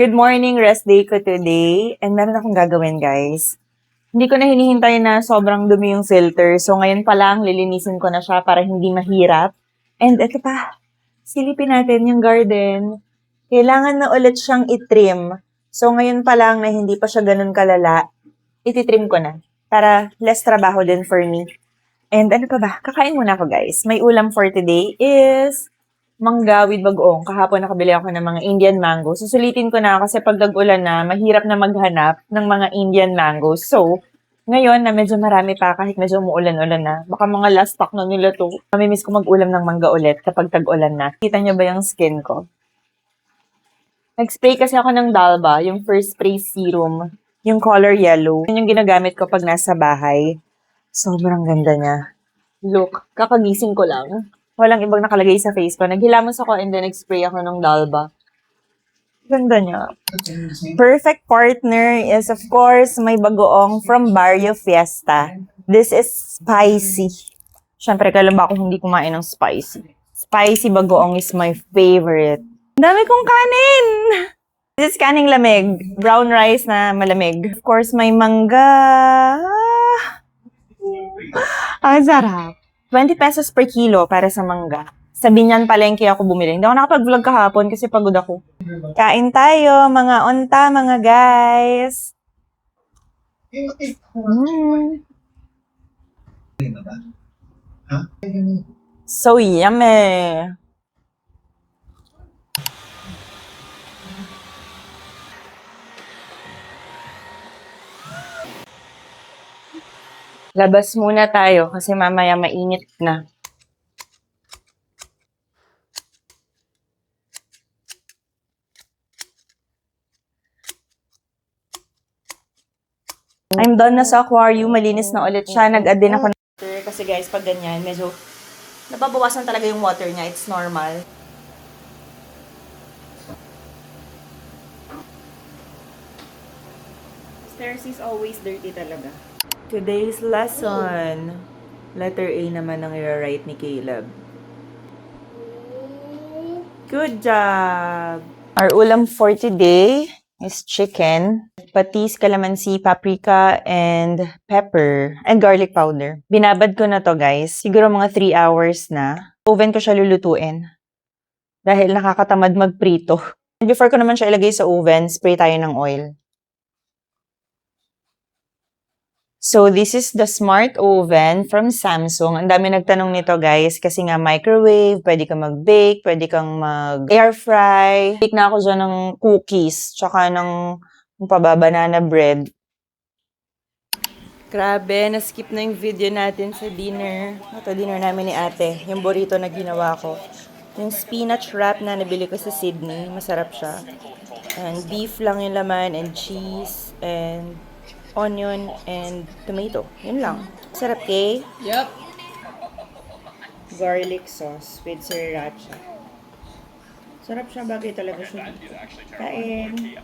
Good morning, rest day ko today. And meron akong gagawin, guys. Hindi ko na hinihintay na sobrang dumi yung filter. So, ngayon pa lang, lilinisin ko na siya para hindi mahirap. And ito pa, silipin natin yung garden. Kailangan na ulit siyang itrim. So, ngayon pa lang na hindi pa siya ganun kalala, ititrim ko na. Para less trabaho din for me. And ano pa ba? Kakain muna ako, guys. May ulam for today is mangga with bagoong. Kahapon nakabili ako ng mga Indian mango. Susulitin ko na kasi pag nag-ulan na, mahirap na maghanap ng mga Indian mangoes. So, ngayon na medyo marami pa kahit medyo umuulan-ulan na, baka mga last stock na nila to. Mamimiss ko mag-ulam ng mangga ulit kapag tag-ulan na. Kita niyo ba yung skin ko? Nag-spray kasi ako ng Dalba, yung first spray serum, yung color yellow. Yun yung ginagamit ko pag nasa bahay. Sobrang ganda niya. Look, kakagising ko lang. Walang ibang nakalagay sa face ko. Naghilamos ako and then nag-spray ako ng Dalba. Ganda niya. Perfect partner is of course may bagoong from Barrio Fiesta. This is spicy. Siyempre, kailan ba ako hindi kumain ng spicy? Spicy bagoong is my favorite. Ang dami kong kanin! This is kaning lamig. Brown rice na malamig. Of course, may mangga. Ang sarap. 20 pesos per kilo para sa mangga. Sa Binyan Palengke ako bumili. Hindi ako nakapag-vlog kahapon kasi pagod ako. Kain tayo, mga onta, mga guys. So yummy. Labas muna tayo kasi mamaya mainit na. I'm done na sa aquarium. Malinis na ulit siya. Nag-add din ako ng water. Kasi guys, pag ganyan, medyo nababawasan talaga yung water niya. It's normal. Stairs is always dirty talaga. Today's lesson. Letter A naman ang i-write ni Caleb. Good job! Our ulam for today is chicken, patis, calamansi, paprika, and pepper, and garlic powder. Binabad ko na to, guys. Siguro mga 3 hours na. Oven ko siya lulutuin. Dahil nakakatamad magprito. And before ko naman siya ilagay sa oven, spray tayo ng oil. So, this is the smart oven from Samsung. Ang dami nagtanong nito, guys, kasi nga microwave, pwede kang mag-bake, pwede kang mag-air fry. Bake na ako dyan ng cookies, tsaka ng banana bread. Grabe, na-skip na yung video natin sa dinner. Ito, dinner namin ni ate. Yung burrito na ginawa ko. Yung spinach wrap na nabili ko sa Sydney. Masarap siya. And beef lang yung laman, and cheese, and onion and tomato. Yun lang. Sarap, kay? Yep. Garlic sauce with sriracha. Sarap siya, bagay talaga siya. Kain.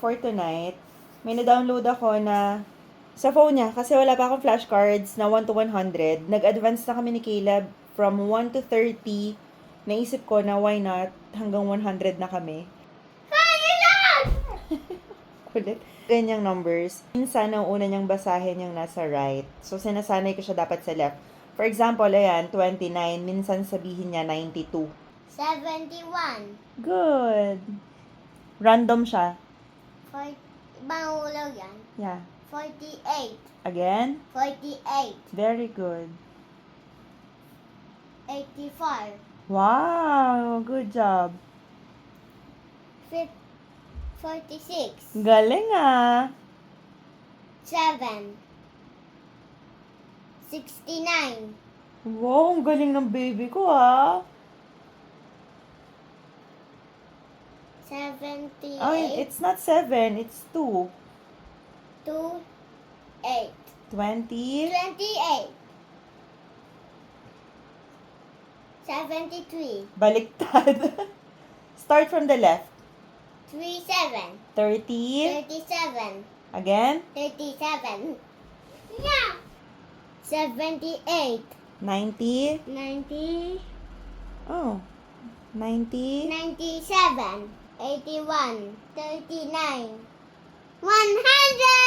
For tonight, may na-download ako na sa phone niya, kasi wala pa akong flashcards na 1 to 100. Nag-advance na kami ni Caleb from 1 to 30. Naisip ko na why not, hanggang 100 na kami. Kulit. Ganyang numbers. Minsan, ang una niyang basahin yung nasa right. So, sinasanay ko siya dapat sa left. For example, ayan, 29. Minsan sabihin niya 92. 71. Good. Random siya. Ibang ulaw yan. Yeah. 48. Again. 48. Very good. 85. Wow! Good job. 46. Galing ah. 7. 69. Wow, ang galing ng baby ko ah. 78. Ay, it's not 7, it's 2. 2. 8. 20. 28. 73. Baliktad. Start from the left. 37. 30. 37. Again. 37. Yeah. 78. 90. 90. Oh. 90. 97. 81. 39. 100.